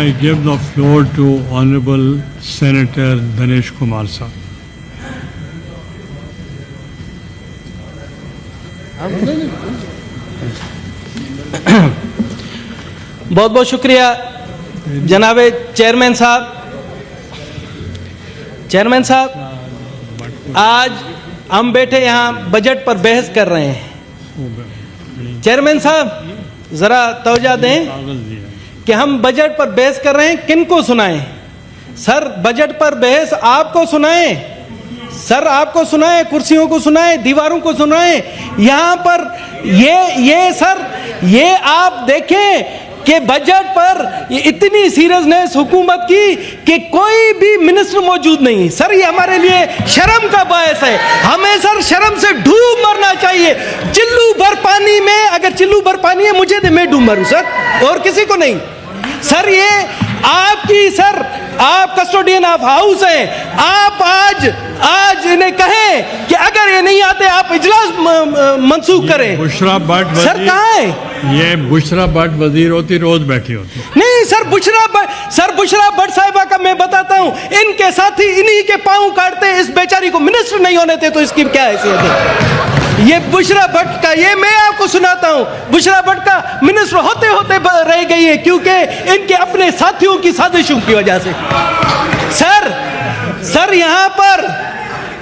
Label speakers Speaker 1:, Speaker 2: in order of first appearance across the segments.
Speaker 1: I give the floor to Honorable Senator Danesh Kumar Saab.
Speaker 2: बहुत बहुत शुक्रिया जनाब चेयरमैन साहब, आज हम बैठे यहाँ बजट पर बहस कर रहे हैं। चेयरमैन साहब ज़रा तवज्जो दें कि हम बजट पर बहस कर रहे हैं, किन को सुनाएं? सर बजट पर बहस आपको सुनाएं, सर आपको सुनाएं, कुर्सियों को सुनाएं, दीवारों को सुनाएं। यहाँ पर ये सर ये आप देखें कि बजट पर ये इतनी सीरियसनेस हुकूमत की कि कोई भी मिनिस्टर मौजूद नहीं। सर ये हमारे लिए शर्म का बायस है, हमें सर शर्म से डूब मरना चाहिए। चिल्लू भर पानी में, अगर चिल्लू भर पानी है मुझे दे, मैं डूब मरूं सर, और किसी को नहीं। सर ये आपकी, सर आप कस्टोडियन ऑफ हाउस हैं, आप आज इन्हें कहें कि अगर ये नहीं आते आप इजलास मंसूख करें।
Speaker 1: बुशरा भट्ट
Speaker 2: सर कहाँ है?
Speaker 1: ये बुशरा भट्ट वजीर होती, रोज बैठी होती।
Speaker 2: नहीं सर बुशरा भट्ट साहिबा का मैं बताता हूँ, इनके साथी इन्हीं के पांव काटते, इस बेचारी को मिनिस्टर नहीं होने थे तो इसकी क्या हैसियत है? ये बुशरा भट्ट का, ये मैं आपको सुनाता हूँ, बुशरा भट्ट का मिनिस्टर होते होते रह गई है क्योंकि इनके अपने साथियों की साजिशों की वजह से। सर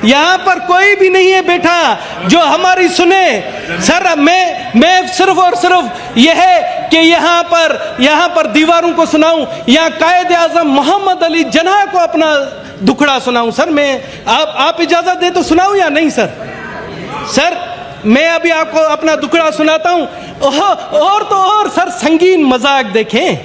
Speaker 2: यहाँ पर कोई भी नहीं है बैठा जो हमारी सुने। सर मैं सिर्फ और सिर्फ यह है कि यहाँ पर दीवारों को सुनाऊं, यहाँ कायदे आज़म मोहम्मद अली जिन्ना को अपना दुखड़ा सुनाऊं। सर मैं आप इजाजत दे तो सुनाऊं या नहीं? सर मैं अभी आपको अपना दुखड़ा सुनाता हूं। और तो और सर संगीन मजाक देखें,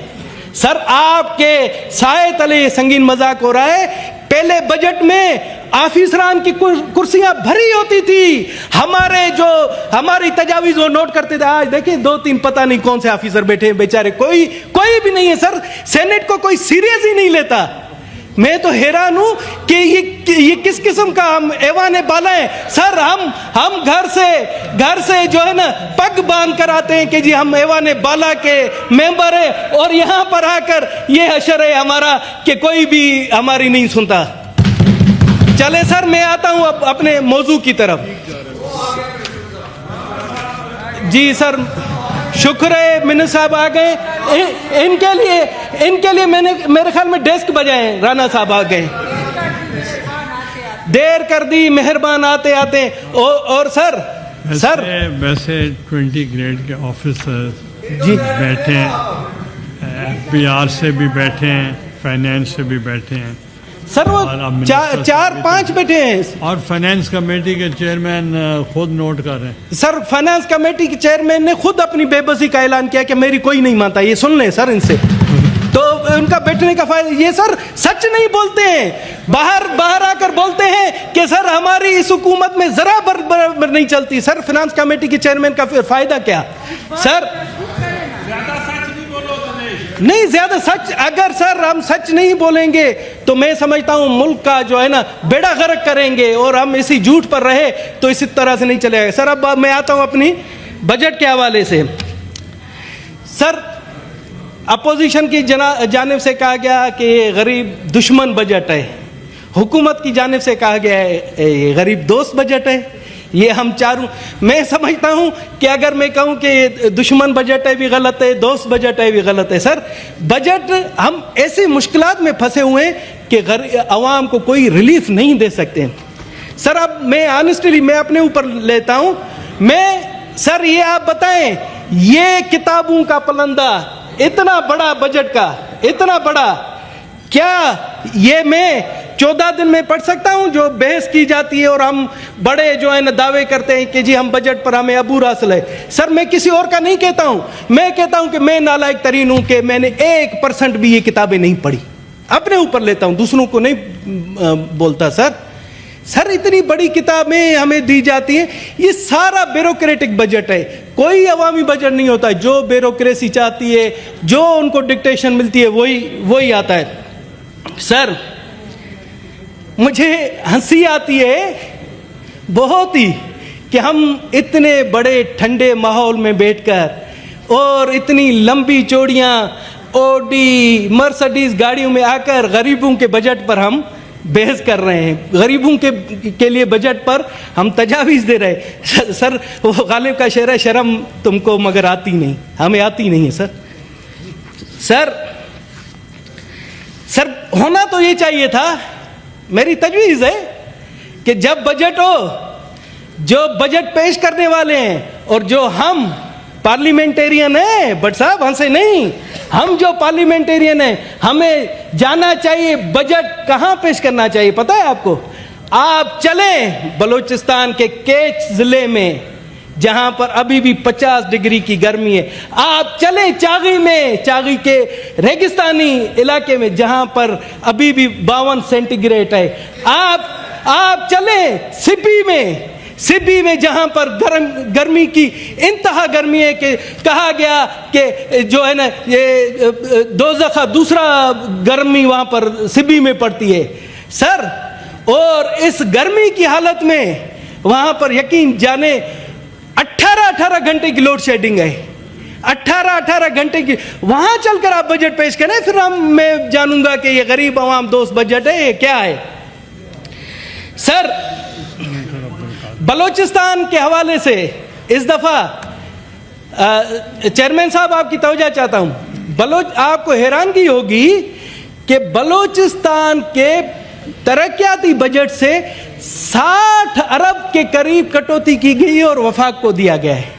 Speaker 2: सर आपके साए तले संगीन मजाक हो रहा है। पहले बजट में ऑफिसरान की कुर्सियां भरी होती थी, हमारी तजावीज वो नोट करते थे। आज देखिए 2-3 पता नहीं कौन से ऑफिसर बैठे हैं बेचारे, कोई भी नहीं है। सर सेनेट को कोई सीरियस ही नहीं लेता। मैं तो हैरान हूं कि ये किस किस्म का हम ऐवान बाला है। सर हम घर से जो है ना पग बांध कर आते हैं कि जी हम ऐवान बाला के मेंबर हैं, और यहाँ पर आकर ये हशर है हमारा कि कोई भी हमारी नहीं सुनता। चले सर मैं आता हूं अब अपने मौजू की तरफ। जी सर शुक्र है मिनिस्टर साहब आ गए। इनके लिए मैंने मेरे ख्याल में डेस्क बजाए, राणा साहब आ गए, देर कर दी, मेहरबान आते आते। और सर
Speaker 1: वैसे 20 ग्रेड के ऑफिसर
Speaker 2: जी
Speaker 1: बैठे हैं, FBR से भी बैठे हैं, फाइनेंस से भी बैठे हैं।
Speaker 2: सर वो 4-5 बैठे हैं,
Speaker 1: और फाइनेंस कमेटी के चेयरमैन खुद नोट कर रहे हैं।
Speaker 2: सर फाइनेंस कमेटी के चेयरमैन ने खुद अपनी बेबसी का ऐलान किया कि मेरी कोई नहीं मानता। ये सुन लें सर इनसे, तो उनका बैठने का फायदा। ये सर सच नहीं बोलते हैं, बाहर आकर बोलते हैं कि सर हमारी इस हुकूमत में जरा बराबर नहीं चलती। सर फाइनेंस कमेटी के चेयरमैन का फायदा क्या? सर नहीं ज्यादा सच, अगर सर हम सच नहीं बोलेंगे तो मैं समझता हूं मुल्क का जो है ना बेड़ा गर्क करेंगे, और हम इसी झूठ पर रहे तो इसी तरह से नहीं चलेगा। सर अब मैं आता हूं अपनी बजट के हवाले से। सर अपोजिशन की जानिब से कहा गया कि ये गरीब दुश्मन बजट है, हुकूमत की जानिब से कहा गया है ये गरीब दोस्त बजट है। ये हम चारों, मैं समझता हूं कि अगर मैं कहूं कि दुश्मन बजट है भी गलत है, दोस्त बजट है भी गलत है। सर बजट, हम ऐसी मुश्किलात में फंसे हुए हैं कि अवाम को कोई रिलीफ नहीं दे सकते। सर अब मैं ऑनेस्टली मैं अपने ऊपर लेता हूं, सर ये आप बताएं, ये किताबों का पलंदा इतना बड़ा बजट का, इतना बड़ा, क्या ये मैं 14 दिन में पढ़ सकता हूं? जो बहस की जाती है और हम बड़े जो है ना दावे करते हैं कि जी हम बजट पर हमें अबूर हासिल है। सर मैं किसी और का नहीं कहता हूं, मैं कहता हूं कि मैं नालायक तरीन हूं कि मैंने 1% भी ये किताबें नहीं पढ़ी। अपने ऊपर लेता हूं, दूसरों को नहीं बोलता। सर इतनी बड़ी किताबें हमें दी जाती हैं, ये सारा ब्यूरोक्रेटिक बजट है, कोई अवामी बजट नहीं होता। जो ब्यूरोक्रेसी चाहती है, जो उनको डिक्टेशन मिलती है, वही आता है। सर मुझे हंसी आती है बहुत ही कि हम इतने बड़े ठंडे माहौल में बैठकर और इतनी लंबी चौड़ियां ओडी मर्सिडीज गाड़ियों में आकर गरीबों के बजट पर हम बहस कर रहे हैं, गरीबों के लिए बजट पर हम तजावीज़ दे रहे हैं। सर वो गालिब का शेर है, शर्म तुमको मगर आती नहीं, हमें आती नहीं है सर। सर होना तो ये चाहिए था, मेरी तजवीज़ है कि जब बजट हो, जो बजट पेश करने वाले हैं और जो हम पार्लियामेंटेरियन हैं, बट साहब हंसे नहीं, हम जो पार्लियामेंटेरियन हैं हमें जाना चाहिए बजट कहाँ पेश करना चाहिए। पता है आपको, आप चलें बलूचिस्तान के केच जिले में जहां पर अभी भी 50 डिग्री की गर्मी है, आप चलें चागी में, चागी के रेगिस्तानी इलाके में जहां पर अभी भी 52 सेंटीग्रेड है, आप चलें सिबी में जहां पर गर्मी की इंतहा गर्मी है कि कहा गया कि जो है ना ये दोज़ख दूसरा गर्मी वहां पर सिबी में पड़ती है सर। और इस गर्मी की हालत में वहां पर यकीन जाने 18 घंटे की लोड शेडिंग है, 18 घंटे की। वहां चलकर आप बजट पेश करें, फिर मैं जानूंगा कि ये गरीब आवाम दोस्त बजट है, ये क्या है सर। बलूचिस्तान के हवाले से इस दफा चेयरमैन साहब आपकी तवज्जो चाहता हूं, आपको हैरानगी होगी कि बलूचिस्तान के तरक्याती बजट से 60 अरब के करीब कटौती की गई और वफाक को दिया गया है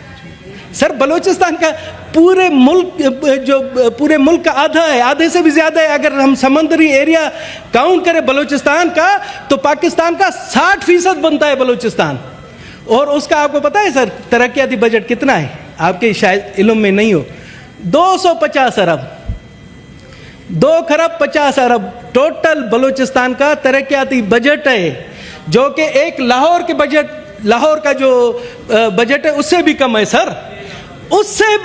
Speaker 2: सर। बलूचिस्तान का पूरे मुल्क का आधा है, आधे से भी ज्यादा है। अगर हम समंदरी एरिया काउंट करें बलूचिस्तान का तो पाकिस्तान का 60% बनता है बलूचिस्तान। और उसका आपको पता है सर तरक्याती बजट कितना है, आपके शायद इल्म में नहीं हो, 250 अरब, 2 खरब 50 अरब टोटल बलूचिस्तान का तरक्याती बजट है, जो कि एक लाहौर का जो बजट है उससे भी कम है सर। उससे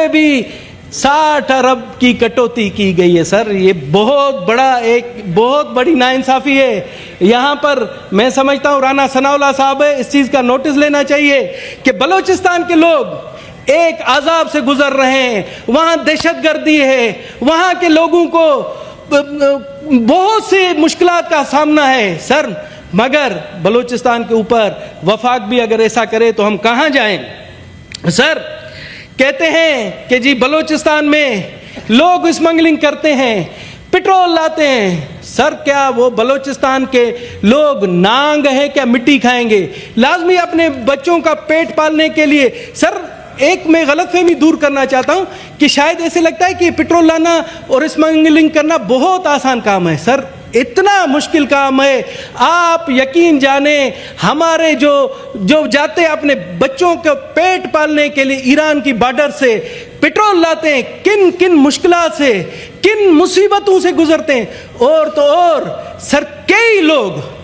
Speaker 2: भी 60 अरब की कटौती की गई है सर। ये बहुत बड़ी नाइंसाफी है। यहाँ पर मैं समझता हूँ राना सनाउल्लाह साहब है, इस चीज़ का नोटिस लेना चाहिए कि बलूचिस्तान के लोग एक अजाब से गुजर रहे हैं, वहाँ दहशतगर्दी है, वहाँ के लोगों को बहुत सी मुश्किलात का सामना है सर। मगर बलूचिस्तान के ऊपर वफाक भी अगर ऐसा करे तो हम कहाँ जाएं सर। कहते हैं कि जी बलूचिस्तान में लोग स्मगलिंग करते हैं, पेट्रोल लाते हैं सर। क्या वो बलूचिस्तान के लोग नांग हैं क्या, मिट्टी खाएंगे? लाजमी अपने बच्चों का पेट पालने के लिए सर। एक मैं गलतफहमी दूर करना चाहता हूं कि शायद ऐसे लगता है कि पेट्रोल लाना और स्मगलिंग करना बहुत आसान काम है सर, इतना मुश्किल काम है। आप यकीन जाने हमारे जो जाते हैं अपने बच्चों को पेट पालने के लिए ईरान की बॉर्डर से पेट्रोल लाते हैं, किन मुश्किलात से, किन मुसीबतों से गुजरते हैं। और तो और सर कई लोग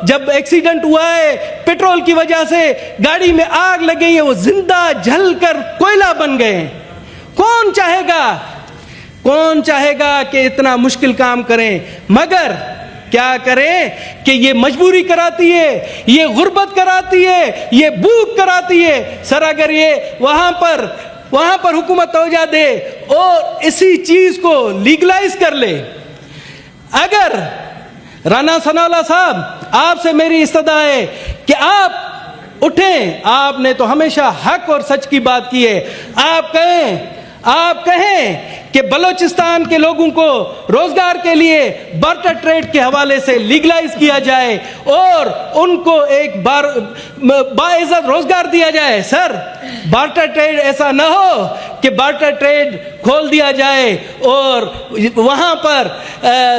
Speaker 2: जब एक्सीडेंट हुआ है पेट्रोल की वजह से गाड़ी में आग लग गई है, वो जिंदा जलकर कोयला बन गए। कौन चाहेगा कि इतना मुश्किल काम करें? मगर क्या करें कि ये मजबूरी कराती है, ये गुर्बत कराती है, ये भूख कराती है सर। अगर ये वहां पर हुकूमत तवज्जो दे और इसी चीज को लीगलाइज कर ले। अगर राना सनाउल्लाह साहब आपसे मेरी इस्तदा है कि आप उठें, आपने तो हमेशा हक और सच की बात की है। आप कहें कि बलूचिस्तान के लोगों को रोजगार के लिए बार्टर ट्रेड के हवाले से लीगलाइज किया जाए और उनको एक बाइज्जत रोजगार दिया जाए सर। बार्टर ट्रेड ऐसा ना हो कि बार्टर ट्रेड खोल दिया जाए और वहां पर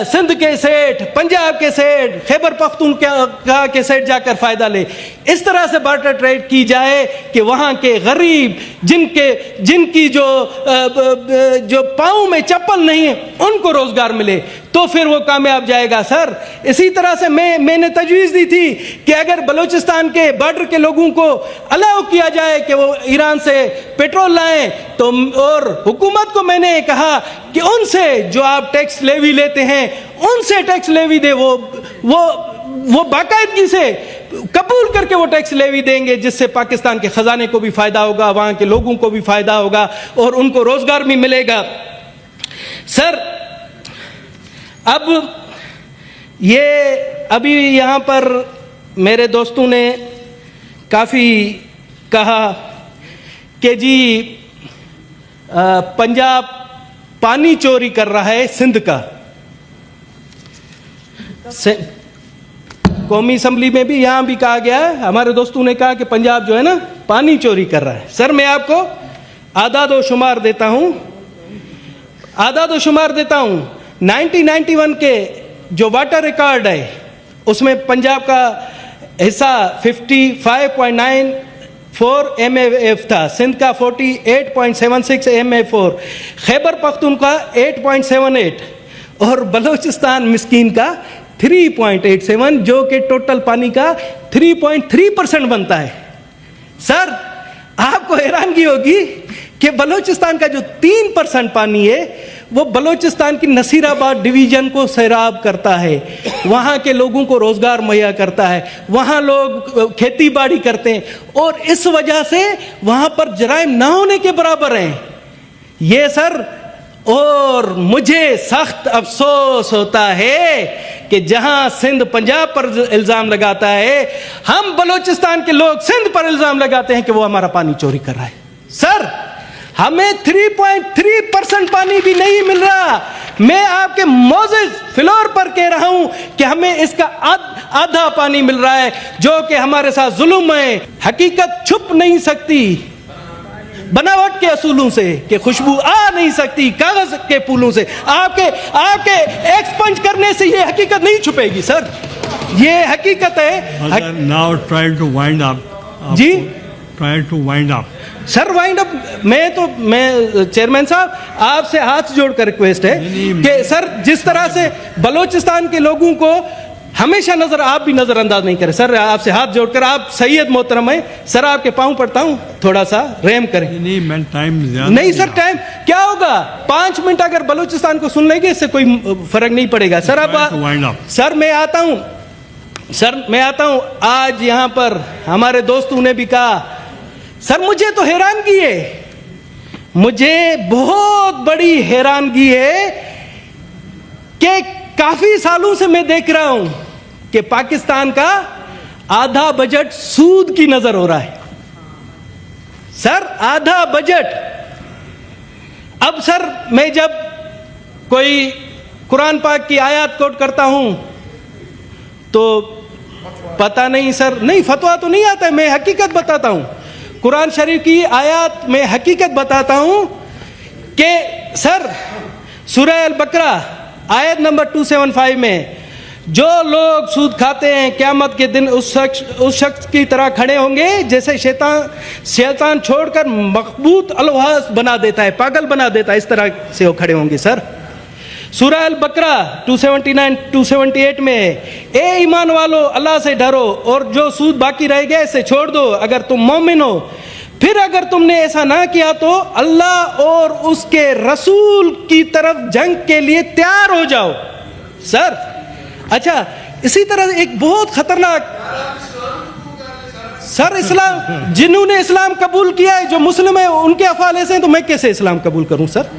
Speaker 2: सिंध के सेठ, पंजाब के सेठ, खैबर पख्तूनख्वा के सेठ जाकर फायदा ले। इस तरह से बार्टर ट्रेड की जाए कि वहां के गरीब जिनकी जो पाँव में चप्पल नहीं है उनको रोजगार मिले, तो फिर वो कामयाब जाएगा सर। इसी तरह से मैंने तजवीज़ दी थी कि अगर बलूचिस्तान के बॉर्डर के लोगों को अलाउ किया जाए कि वो ईरान से पेट्रोल लाएं, तो और हुकूमत को मैंने कहा कि उनसे जो आप टैक्स लेवी लेते हैं उनसे टैक्स लेवी दे, वो बाकायदगी से कबूल करके वो टैक्स लेवी देंगे, जिससे पाकिस्तान के खजाने को भी फायदा होगा, वहां के लोगों को भी फायदा होगा और उनको रोजगार भी मिलेगा। सर अब ये अभी यहां पर मेरे दोस्तों ने काफी कहा कि जी पंजाब पानी चोरी कर रहा है सिंध का। कौमी असम्बली में भी यहां भी कहा गया है, हमारे दोस्तों ने कहा कि पंजाब जो है ना पानी चोरी कर रहा है। सर मैं आपको आदाद व शुमार देता हूं, 1991 के जो वाटर रिकॉर्ड है उसमें पंजाब का हिस्सा 55.94 MAF था, सिंध का 48.76 MAF, खैबर पख्तूनख्वा 8.78 और बलोचिस्तान मिस्कीन का 3.87, जो कि टोटल पानी का 3.3% बनता है। सर आपको हैरानगी होगी कि बलोचिस्तान का जो 3% पानी है वो बलोचिस्तान की नसीराबाद डिवीजन को सैराब करता है, वहाँ के लोगों को रोजगार मुहैया करता है, वहाँ लोग खेती बाड़ी करते हैं और इस वजह से वहाँ पर जराइम ना होने के बराबर हैं ये सर। और मुझे सख्त अफसोस होता है कि जहां सिंध पंजाब पर इल्जाम लगाता है, हम बलोचिस्तान के लोग सिंध पर इल्जाम लगाते हैं कि वो हमारा पानी चोरी कर रहा है। सर हमें 3.3% पानी भी नहीं मिल रहा। मैं आपके मोज़ेज़ फ्लोर पर कह रहा हूं कि हमें इसका आधा पानी मिल रहा है, जो कि हमारे साथ जुल्म है। हकीकत छुप नहीं सकती बनावट के असूलों से, कि खुशबू आ नहीं सकती कागज के फूलों से। आपके एक्सपंज करने से ये हकीकत नहीं छुपेगी सर, ये हकीकत है।
Speaker 1: Now try to wind up
Speaker 2: जी,
Speaker 1: try to wind up
Speaker 2: sir wind up. मैं चेयरमैन साहब आपसे हाथ जोड़कर रिक्वेस्ट है कि सर जिस तरह से बलोचिस्तान के लोगों को हमेशा आप भी नजरअंदाज नहीं करें सर, आपसे हाथ जोड़कर, आप सैयद मोहतरम है सर, आपके पांव पड़ता हूं, थोड़ा सा रहम करें।
Speaker 1: नहीं मैं टाइम
Speaker 2: नहीं सर, टाइम क्या होगा, 5 मिनट अगर बलूचिस्तान को सुन लेंगे इससे कोई फर्क नहीं पड़ेगा। सर अब सर मैं आता हूं आज यहां पर हमारे दोस्तों ने भी कहा, सर मुझे तो हैरानगी है, मुझे बहुत बड़ी हैरानगी है कि काफी सालों से मैं देख रहा हूं कि पाकिस्तान का आधा बजट सूद की नजर हो रहा है। सर आधा बजट। अब सर मैं जब कोई कुरान पाक की आयत कोट करता हूं तो पता नहीं सर, नहीं फतवा तो नहीं आता है, मैं हकीकत बताता हूं। कुरान शरीफ की आयत में हकीकत बताता हूं कि सर सूरह अल बकरा आयत नंबर 275 में जो लोग सूद खाते हैं क़यामत के दिन उस शख्स की तरह खड़े होंगे जैसे शैतान छोड़कर मकबूत अलवास बना देता है, पागल बना देता है, इस तरह से वो खड़े होंगे। सर सूरह अल बकरा 278 में ए ईमान वालो अल्लाह से डरो और जो सूद बाकी रह गया इसे छोड़ दो अगर तुम मोमिन हो, फिर अगर तुमने ऐसा ना किया तो अल्लाह और उसके रसूल की तरफ जंग के लिए तैयार हो जाओ। सर अच्छा, इसी तरह एक बहुत खतरनाक सर इस्लाम, जिन्होंने इस्लाम कबूल किया है, जो मुस्लिम है उनके अफाल ऐसे हैं तो मैं कैसे इस्लाम कबूल करूं सर?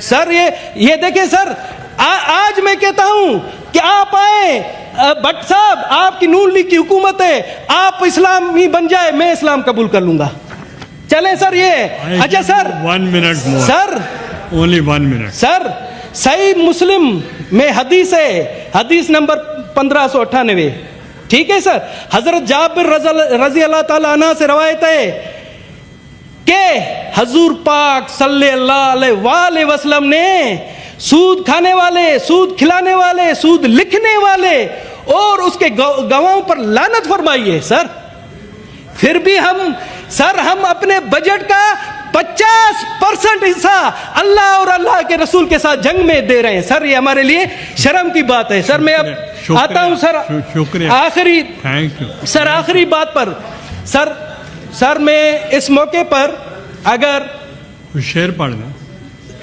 Speaker 2: सर ये देखें सर, आज मैं कहता हूं कि आप आए भट्ट साहब, आपकी नून लीग की हुकूमत है, आप इस्लामी बन जाए, मैं इस्लाम कबूल कर लूंगा। चलें सर ये। अच्छा sir 1 minute sir,
Speaker 1: only 1 minute
Speaker 2: sir. सही मुस्लिम में हदीस है, हदीस नंबर 1598, ठीक है सर। हजरत जाबिर रजी अल्लाह ताला अन्हा से रवायत है कि हजूर पाक सल्लल्लाहु अलैहि वसल्लम ने सूद खाने वाले, सूद खिलाने वाले, सूद लिखने वाले और उसके गवाहों पर लानत फरमाई है। सर फिर भी हम अपने बजट का 50% हिस्सा अल्लाह और अल्लाह के रसूल के साथ जंग में दे रहे हैं। सर ये हमारे लिए शर्म की बात है। सर मैं अब आता हूं सर, आखिरी सर आखिरी बात पर सर मैं इस मौके पर अगर शेर पढ़ दें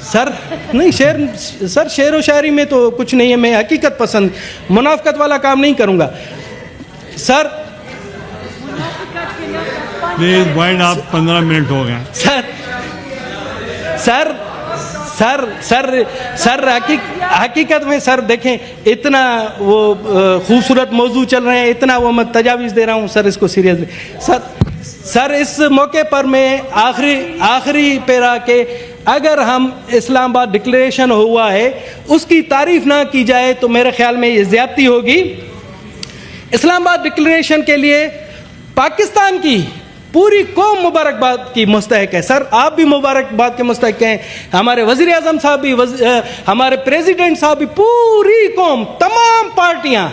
Speaker 2: सर, नहीं शेर व शायरी में तो कुछ नहीं है, मैं हकीकत पसंद, मुनाफकत वाला काम नहीं करूंगा। सर
Speaker 1: प्लीज वाइंड आप 15 मिनट हो गए.
Speaker 2: Sir sir sir sir sir हकीकत में सर देखें, इतना वो खूबसूरत मौजू चल रहे हैं, इतना वो मैं तजावीज़ दे रहा हूँ सर, इसको सीरियसली सर इस मौके पर मैं आखिरी पैरा के, अगर हम इस्लामाबाद डिक्लेरेशन हुआ है उसकी तारीफ ना की जाए तो मेरे ख्याल में ये ज़्यादती होगी. इस्लामाबाद डिक्लेरेशन के लिए पाकिस्तान की पूरी कौम मुबारकबाद की मुस्तहक है. सर आप भी मुबारकबाद के मुस्तहक हैं, हमारे वज़ीर आज़म साहब भी, हमारे प्रेसिडेंट साहब भी, पूरी कौम, तमाम पार्टियां,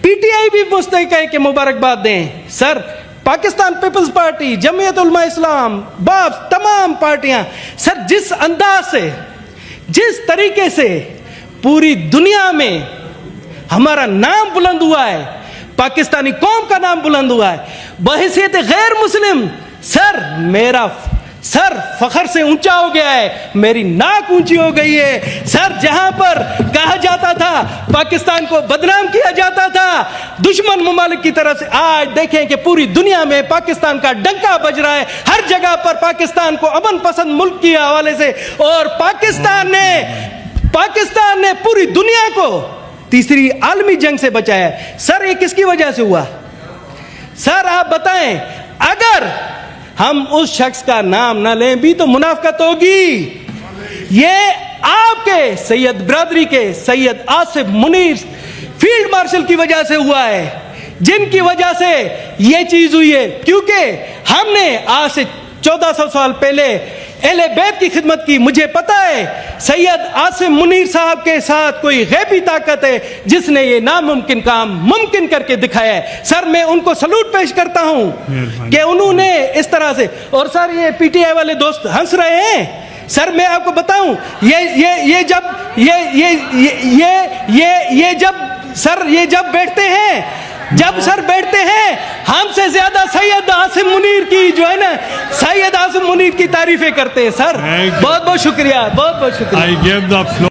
Speaker 2: पीटीआई भी मुस्तहक है कि मुबारकबाद दें. Sir Pakistan Peoples Party, Jamiat Ulema Islam, बाप, तमाम पार्टियां, सर जिस अंदाज से, जिस तरीके से पूरी दुनिया में हमारा नाम बुलंद हुआ है, पाकिस्तानी कौम का नाम बुलंद हुआ है, बहैसियत गैर मुस्लिम सर मेरा सर फखर से ऊंचा हो गया है, मेरी नाक ऊंची हो गई है. सर जहां पर कहा जाता था पाकिस्तान को बदनाम किया जाता था दुश्मन ममालिक की तरफ से, आज देखें कि पूरी दुनिया में पाकिस्तान का डंका बज रहा है, हर जगह पर पाकिस्तान को अमन पसंद मुल्क के हवाले से, और पाकिस्तान ने पूरी दुनिया को तीसरी आलमी जंग से बचाया. सर ये किसकी वजह से हुआ? सर आप बताएं, अगर हम उस शख्स का नाम ना लें भी तो मुनाफकत होगी. ये आपके सैयद बिरादरी के सैयद आसिफ मुनीर फील्ड मार्शल की वजह से हुआ है, जिनकी वजह से ये चीज हुई है. क्योंकि हमने आज से 1400 साल पहले अहले बैत की खिदमत की. मुझे पता है सैयद आसिफ मुनीर साहब के साथ कोई गैबी ताकत है जिसने ये नामुमकिन काम मुमकिन करके दिखाया है. सर मैं उनको सलूट पेश करता हूं कि उन्होंने इस तरह से, और सर ये पीटीआई वाले दोस्त हंस रहे हैं. सर मैं आपको बताऊं, ये जब बैठते हैं, जब सर बैठते हैं, हमसे ज्यादा सैयद आसिफ मुनीर की जो है ना, सैयद आसिफ मुनीर की तारीफें करते हैं. सर बहुत बहुत शुक्रिया, बहुत बहुत शुक्रिया.
Speaker 1: I gave the floor.